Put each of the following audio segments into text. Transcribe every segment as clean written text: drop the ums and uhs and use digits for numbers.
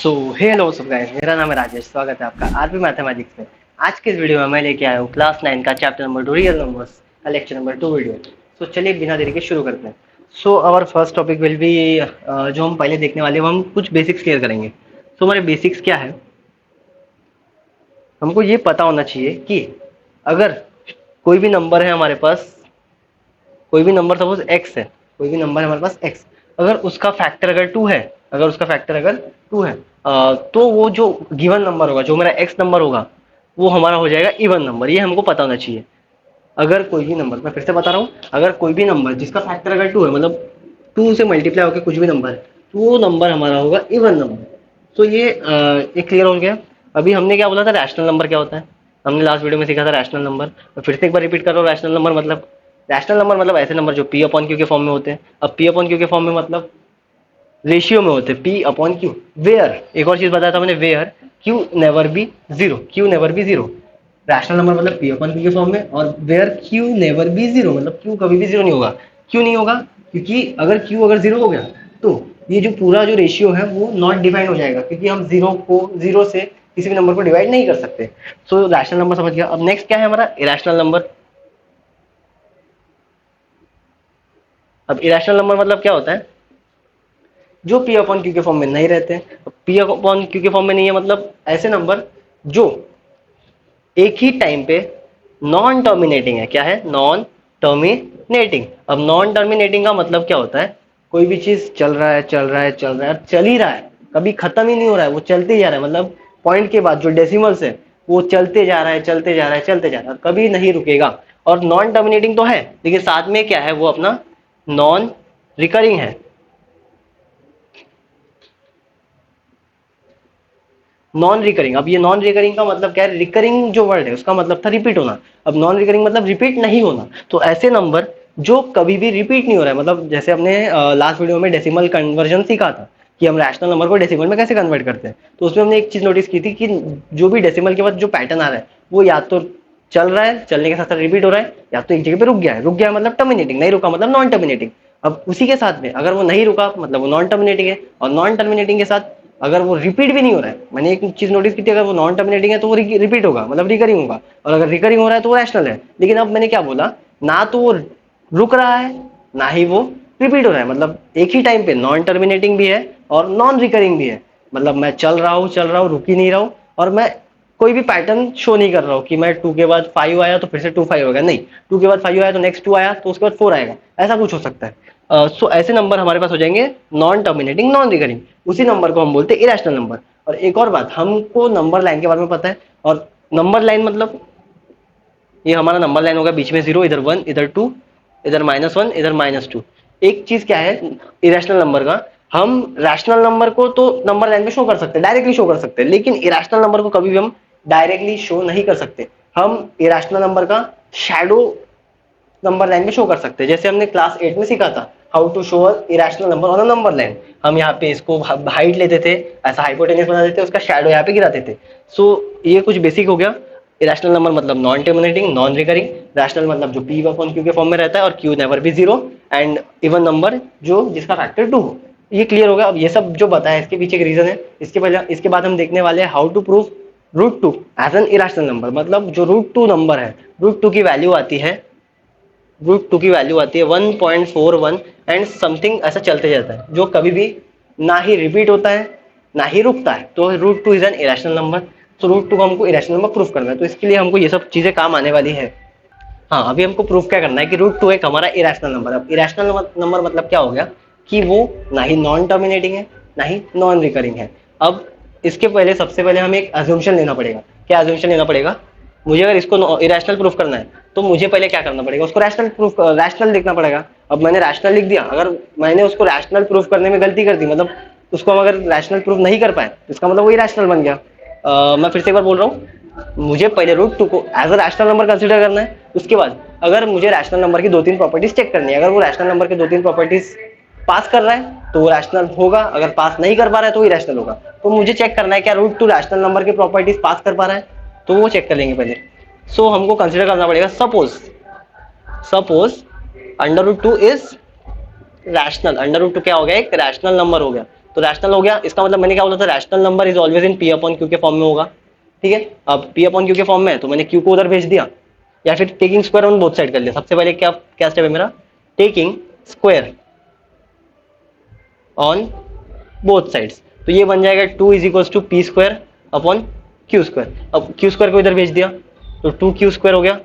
So hello सब guys, मेरा नाम है राजेश। स्वागत है आपका आरपी मैथमेटिक्स में। आज के इस वीडियो में मैं लेके आया हूँ क्लास 9 का चैप्टर नंबर 2 रियल नंबर्स का लेक्चर नंबर 2 वीडियो। सो चलिए बिना देरी के शुरू करते हैं। So our first topic will be, जो हम पहले देखने वाले हैं हम कुछ बेसिक्स क्लियर करेंगे। सो हमारे बेसिक्स क्या है, हमको ये पता होना चाहिए कि अगर कोई भी नंबर है हमारे पास, कोई भी नंबर सपोज x है, कोई भी नंबर है हमारे पास x, अगर उसका फैक्टर अगर 2 है, अगर उसका फैक्टर अगर 2 है, तो वो जो गिवन नंबर होगा, जो मेरा x नंबर होगा, वो हमारा हो जाएगा इवन नंबर। ये हमको पता होना चाहिए। अगर कोई भी नंबर, मैं फिर से बता रहा हूँ, अगर कोई भी नंबर जिसका फैक्टर अगर 2 है, मतलब 2 से मल्टीप्लाई होकर कुछ भी नंबर है, तो वो नंबर हमारा होगा इवन नंबर। तो ये क्लियर हो गया। अभी हमने क्या बोला था, रैशनल नंबर क्या होता है, हमने लास्ट वीडियो में सीखा था रैशनल नंबर। मैं फिर से एक बार रिपीट कर रहा हूँ। रैशनल नंबर मतलब ऐसे नंबर जो पी अपॉन क्यू के फॉर्म में होते हैं। अब पी अपॉन क्यू के फॉर्म में मतलब रेशियो में होते हैं, पी अपॉन क्यू। वेयर, एक और चीज बताया था मैंने, where q never be zero, q never be zero. Rational number मतलब पी अपॉन क्यू के फॉर्म में, और where q never be zero मतलब क्यू कभी भी जीरो नहीं होगा। क्यों नहीं होगा? क्योंकि अगर क्यू अगर जीरो हो गया तो ये जो पूरा जो रेशियो है वो नॉट डिफाइंड हो जाएगा, क्योंकि हम जीरो से किसी भी नंबर को डिवाइड नहीं कर सकते। सो रैशनल नंबर समझ गया। अब नेक्स्ट क्या है हमारा, इरेशनल नंबर। अब इरेशनल नंबर मतलब क्या होता है, जो पी अपॉन क्यू के फॉर्म में नहीं रहते हैं। पी अपॉन क्यू के फॉर्म में नहीं है मतलब ऐसे नंबर जो एक ही टाइम पे नॉन टर्मिनेटिंग है। क्या है? Non terminating. अब नॉन टर्मिनेटिंग का मतलब क्या होता है, कोई भी चीज चल रहा है चल रहा है चल रहा है, चल ही रहा है, कभी खत्म ही नहीं हो रहा है, वो चलते ही जा रहा है। मतलब पॉइंट के बाद जो डेसिमल्स है वो चलते जा रहा है चलते जा रहा है चलते जा रहा है, कभी नहीं रुकेगा। और नॉन टर्मिनेटिंग तो है, लेकिन साथ में क्या है, वो अपना नॉन रिकरिंग है। नॉन रिकरिंग, अब ये नॉन रिकरिंग का मतलब क्या है, रिकरिंग जो वर्ड है उसका मतलब था रिपीट होना। अब नॉन रिकरिंग मतलब रिपीट नहीं होना। तो ऐसे नंबर जो कभी भी रिपीट नहीं हो रहा है, मतलब जैसे हमने लास्ट वीडियो में डेसिमल कन्वर्जन सीखा था कि हम रैशनल नंबर को डेसिमल में कैसे कन्वर्ट करते हैं। तो उसमें हमने एक चीज नोटिस की थी कि जो भी डेसिमल के बाद जो पैटर्न आ रहा है वो या तो चल रहा है, चलने के साथ साथ रिपीट हो रहा है, या तो एक जगह पे रुक गया है। रुक गया है मतलब टर्मिनेटिंग, नहीं रुका मतलब नॉन टर्मिनेटिंग। अब उसी के साथ में अगर वो नहीं रुका मतलब वो नॉन टर्मिनेटिंग है, और नॉन टर्मिनेटिंग के साथ अगर वो रिपीट भी नहीं हो रहा है, मैंने एक चीज नोटिस की थी, अगर वो नॉन टर्मिनेटिंग है तो वो रिपीट होगा मतलब रिकरिंग होगा, और अगर रिकरिंग हो रहा है तो वो रैशनल है। लेकिन अब मैंने क्या बोला, ना तो वो रुक रहा है ना ही वो रिपीट हो रहा है, मतलब एक ही टाइम पे नॉन टर्मिनेटिंग भी है और नॉन रिकरिंग भी है। मतलब मैं चल रहा हूँ रुक ही नहीं रहा हूँ, और मैं कोई भी पैटर्न शो नहीं कर रहा हूँ कि मैं 2 के बाद 5 आया तो फिर से 2 5 होगा, नहीं। 2 के बाद 5 आया तो नेक्स्ट 2 आया तो उसके बाद 4 आएगा, ऐसा कुछ हो सकता है। सो ऐसे नंबर हमारे पास हो जाएंगे नॉन टर्मिनेटिंग नॉन रिकरिंग। उसी नंबर को हम बोलते हैं इरेशनल नंबर। और एक और बात, हमको नंबर लाइन के बारे में पता है, और नंबर लाइन मतलब ये हमारा नंबर लाइन होगा, बीच में 0, इधर 1, इधर 2, इधर -1, इधर -2। एक चीज क्या है इरेशनल नंबर का, हम रैशनल नंबर को तो नंबर लाइन में शो कर सकते हैं, डायरेक्टली शो कर सकते हैं, लेकिन इरेशनल नंबर को कभी भी हम डायरेक्टली शो नहीं कर सकते। हम इरेशनल नंबर का शैडो नंबर लाइन में शो कर सकते हैं। जैसे हमने क्लास 8 में सीखा था how to show irrational number on a number line. हम यहाँ पे इसको हाइट लेते थे, ऐसा हाइपोटेन्यूस बना देते, उसका शैडो यहाँ पे गिराते थे। सो ये कुछ बेसिक हो गया। इरेशनल नंबर मतलब non terminating non recurring, rational मतलब जो पी अपॉन क्यू के फॉर्म में रहता है, और Q never be zero, and even number जो जिसका फैक्टर 2 हो। ये क्लियर होगा। अब ये सब जो बताया इसके पीछे एक रीजन है। इसके बाद हम देखने वाले हैं how to prove root two as an irrational number. मतलब जो रूट 2 नंबर है, रूट 2 की वैल्यू आती है, रूट टू की वैल्यू आती है 1.41 एंड समथिंग, ऐसा चलते जाता है, जो कभी भी ना ही रिपीट होता है ना ही रुकता है। तो root 2 is an irrational number. तो रूट 2 को हमको इरेशनल नंबर प्रूफ करना है, तो इसके लिए हमको ये सब चीजें काम आने वाली है। हाँ, अभी हमको प्रूफ क्या करना है कि रूट 2 एक हमारा इरेशनल नंबर। अब इरेशनल नंबर मतलब क्या हो गया कि वो ना ही नॉन टर्मिनेटिंग है ना ही नॉन रिकरिंग है। अब इसके पहले सबसे पहले हमें एक अज्यूमशन लेना पड़ेगा। क्या अज्यूमशन लेना पड़ेगा? मुझे अगर इसको इरेशनल प्रूफ करना है तो मुझे पहले क्या करना पड़ेगा, उसको रैशनल लिखना पड़ेगा। अब मैंने रैशनल लिख दिया, अगर मैंने उसको रैशनल प्रूफ करने में गलती कर दी, मतलब उसको हम अगर रैशनल प्रूफ नहीं कर पाए तो इसका मतलब वो इरेशनल बन गया। मैं फिर से एक बार बोल रहा हूँ, मुझे पहले रूट 2 को as a rational number consider करना है। उसके बाद अगर मुझे रैशनल नंबर की 2-3 प्रॉपर्टीज चेक करनी है, अगर वो रैशनल नंबर की 2-3 प्रॉपर्टीज पास कर रहा है तो वो रैशनल होगा, अगर पास नहीं कर पा रहा है तो वो इरेशनल होगा। तो मुझे चेक करना है क्या रूट 2 रैशनल नंबर की प्रॉपर्टीज पास कर पा रहा है, तो वो चेक कर लेंगे पहले। सो हमको कंसीडर करना पड़ेगा, suppose under root 2 is rational. Under root 2 क्या हो गया, एक रैशनल नंबर हो गया। तो रैशनल हो गया, इसका मतलब मैंने क्या बोला था, rational number is always in P upon q के फॉर्म में होगा। ठीक है, अब पी अपॉन क्यू के फॉर्म में है तो मैंने क्यू को उधर भेज दिया, या फिर taking square on both side कर लिया। सबसे पहले क्या क्या स्टेप है मेरा, taking square on both sides, तो ये बन जाएगा 2 is equal to p square upon q square. अब क्यू स्क्वायर को इधर भेज दिया तो 2q स्क्वायर हो गया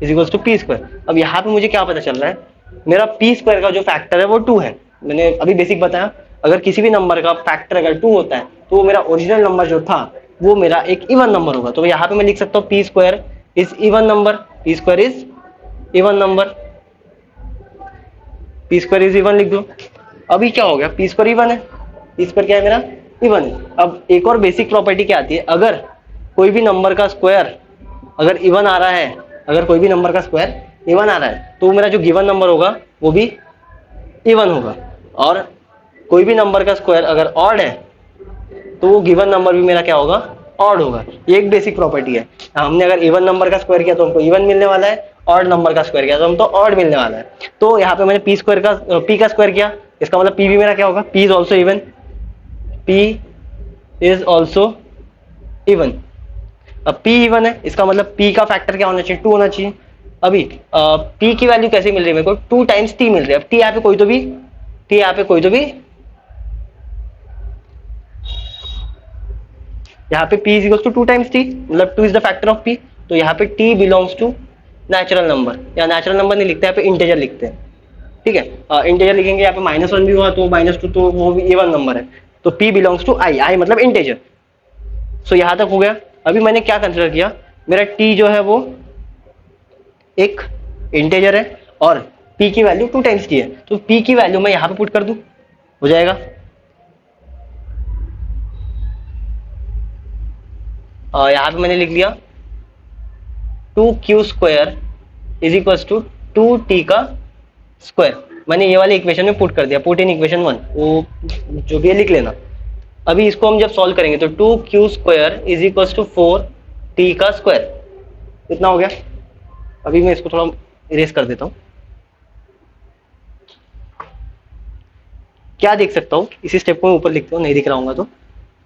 is equal to p square. अब यहाँ पे मुझे क्या पता चल रहा है, मेरा पी स्क्वायर का जो फैक्टर है वो 2 है। मैंने अभी बेसिक बताया, अगर किसी भी नंबर का फैक्टर अगर 2 होता है तो वो मेरा ओरिजिनल नंबर जो था वो मेरा एक इवन नंबर होगा। तो यहाँ पे मैं लिख सकता हूँ P square is even number, P square is even number, P square is even लिख दो। अभी क्या हो गया, पी स्क्वायर इवन है, पी स्क्वायर क्या है मेरा, इवन है। अब एक और बेसिक प्रॉपर्टी क्या आती है, अगर कोई भी नंबर का स्क्वायर अगर इवन आ रहा है, अगर कोई भी नंबर का स्क्वायर इवन आ रहा है तो मेरा जो गिवन नंबर होगा वो भी इवन होगा, और कोई भी नंबर का स्क्वायर अगर ऑड है तो वो गिवन नंबर भी मेरा क्या होगा, ऑड होगा। ये एक बेसिक प्रॉपर्टी है। हमने अगर इवन नंबर का स्क्वायर किया तो हमको इवन मिलने वाला है, ऑड नंबर का स्क्वायर किया तो हमको ऑड मिलने वाला है। तो यहाँ पे मैंने पी स्क्वायर का पी का स्क्वायर किया, इसका मतलब पी भी मेरा क्या होगा, P is also even, P is also even. अब p इवन है, इसका मतलब p का फैक्टर क्या होना चाहिए, 2 होना चाहिए। अभी p की वैल्यू कैसे मिल रही है मेरे को, 2 टाइम्स t मिल रही है। अब t यहाँ पे कोई तो भी, t यहाँ पे कोई तो भी, यहाँ पे p is equal to 2 times t, मतलब 2 is the factor of p। तो यहाँ पे t belongs to natural number, या नेचुरल नंबर नहीं लिखते, यहाँ पे इंटीजर लिखते हैं। ठीक है, इंटीजर लिखेंगे, यहाँ पे -1 भी हुआ तो -2 तो वो भी इवन नंबर है। तो p belongs to i, i मतलब इंटीजर। सो यहाँ तक हो गया। अभी मैंने क्या कंसिडर किया, मेरा t जो है वो एक इंटीजर है और p की वैल्यू 2 टाइम्स t है, तो p की वैल्यू मैं यहाँ पे पुट कर दूं, हो जाएगा। यहाँ पे मैंने लिख लिया 2q square is equal to 2t का स्क्वायर। मैंने ये वाले इक्वेशन में पुट कर दिया, पुट इन इक्वेशन 1, वो जो भी है लिख लेना। अभी इसको हम जब सॉल्व करेंगे तो 2q square is equal to 4t का स्क्वायर, इतना हो गया। अभी मैं इसको थोड़ा इरेज कर देता हूं। क्या देख सकता हूं, इसी स्टेप को मैं ऊपर लिखता हूं, नहीं दिख रहा होगा तो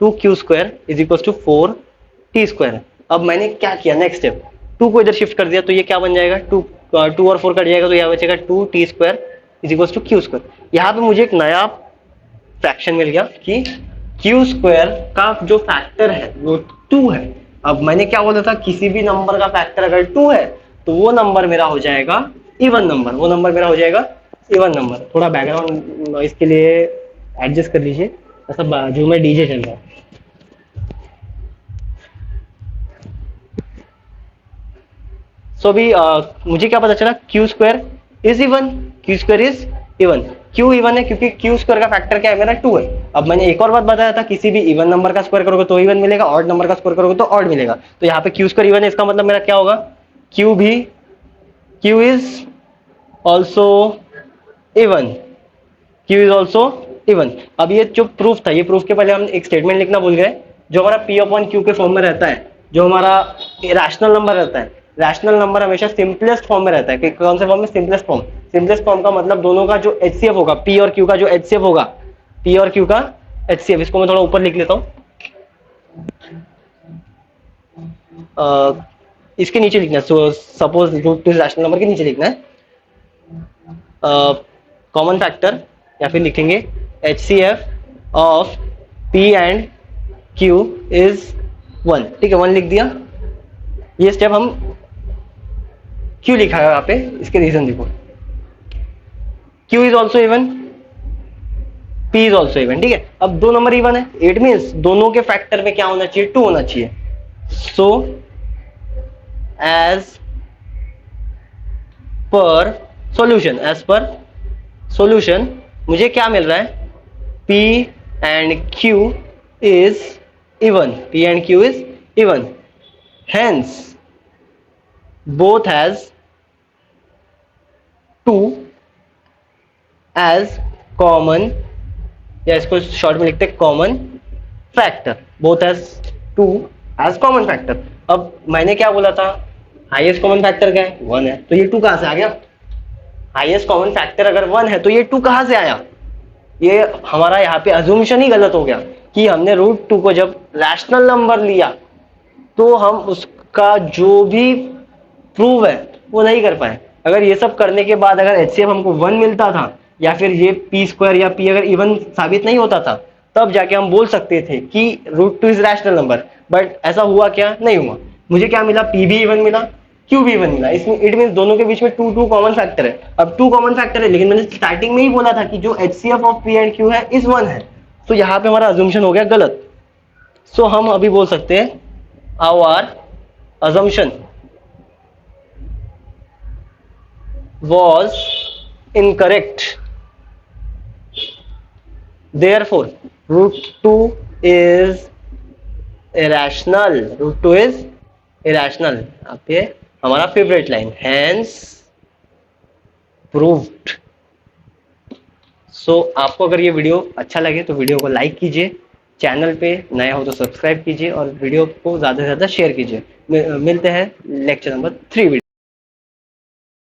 2q square is equal to 4t square. अब मैंने क्या किया, नेक्स्ट स्टेप 2 को इधर शिफ्ट कर दिया तो ये क्या बन जाएगा, 2 और 4 कट जाएगा तो यहाँ बचेगा 2t square is equal to q square. यहाँ पे मुझे एक नया फ्रैक्शन मिल गया कि q स्क्वायर का जो फैक्टर है वो 2 है। अब मैंने क्या बोला था, किसी भी नंबर का फैक्टर अगर 2 है तो वो नंबर मेरा हो जाएगा इवन नंबर, वो नंबर मेरा हो जाएगा इवन नंबर। थोड़ा बैकग्राउंड नॉइस के लिए एडजस्ट कर लीजिए, ऐसा बाजू में डीजे चल रहा है। सो अभी मुझे क्या पता चला, q square is even, q square is even. क्यों इवन है, क्योंकि q स्क्वायर का फैक्टर क्या है मेरा 2 है। अब मैंने एक और बात बताया था, किसी भी इवन नंबर का स्क्वायर करोगे तो इवन मिलेगा, ऑड नंबर का स्क्वायर करोगे तो ऑड मिलेगा। तो यहाँ पे q स्क्वायर इवन है, इसका मतलब मेरा क्या होगा, q is also even, q is also even. अब ये जो प्रूफ था, ये प्रूफ के पहले हम एक स्टेटमेंट लिखना भूल गए, जो हमारा p अपॉन q के फॉर्म में रहता है, जो हमारा रैशनल नंबर रहता है, रैशनल नंबर हमेशा सिंपलेस्ट फॉर्म में रहता है। कौन से फॉर्म में, सिंपलेस्ट फॉर्म। सिंपलेस्ट फॉर्म का मतलब दोनों का जो एचसीएफ होगा, p और q का जो एचसीएफ होगा, p और q का एचसीएफ, इसको मैं थोड़ा ऊपर लिख लेता हूं, इसके नीचे लिखना है, सपोज रूट रैशनल नंबर के नीचे लिखना है कॉमन फैक्टर, या फिर लिखेंगे HCF of p and q is 1। ठीक है, 1 लिख दिया। ये स्टेप हम क्यों लिखा है यहाँ पे, इसके रीजन देखो, q is also even, p is also even. ठीक है, अब दो नंबर इवन है, इट मीन्स दोनों के फैक्टर में क्या होना चाहिए, 2 होना चाहिए। So as per solution, as per solution मुझे क्या मिल रहा है, p and q is even, p and q is even, hence both has 2 as common, या इसको शॉर्ट में लिखते हैं common factor, both has 2 as common factor। अब मैंने क्या बोला था, हाईएस्ट कॉमन फैक्टर क्या है, 1 है, तो ये 2 कहां से आ गया, हाईएस्ट कॉमन फैक्टर अगर 1 है तो ये 2 कहां से आया, ये हमारा यहाँ पे अजम्पशन ही गलत हो गया कि हमने रूट टू को जब रैशनल नंबर लिया तो हम उसका जो भी प्रूव है वो नहीं कर पाए। अगर ये सब करने के बाद अगर एचसीएफ हमको 1 मिलता था या फिर ये पी स्क्वायर या पी अगर इवन साबित नहीं होता था तब जाके हम बोल सकते थे कि root two is rational number. But ऐसा हुआ क्या? नहीं हुआ। मुझे क्या मिला? पी भी इवन मिला, क्यू भी इवन मिला। इसमें इट मीन दोनों के बीच में टू टू कॉमन फैक्टर है। अब टू कॉमन फैक्टर है लेकिन मैंने स्टार्टिंग में ही बोला था कि जो HCF of P and Q है इज 1 है। तो यहाँ पे हमारा अजम्पशन हो गया गलत। सो हम अभी बोल सकते हैं our assumption was incorrect, therefore root 2 is irrational, root 2 is irrational। अब ये हमारा फेवरेट लाइन, hence proved। सो आपको अगर ये वीडियो अच्छा लगे तो वीडियो को लाइक कीजिए, चैनल पे नया हो तो सब्सक्राइब कीजिए और वीडियो को ज़्यादा से ज़्यादा शेयर कीजिए। मिलते हैं लेक्चर नंबर 3 वीडियो।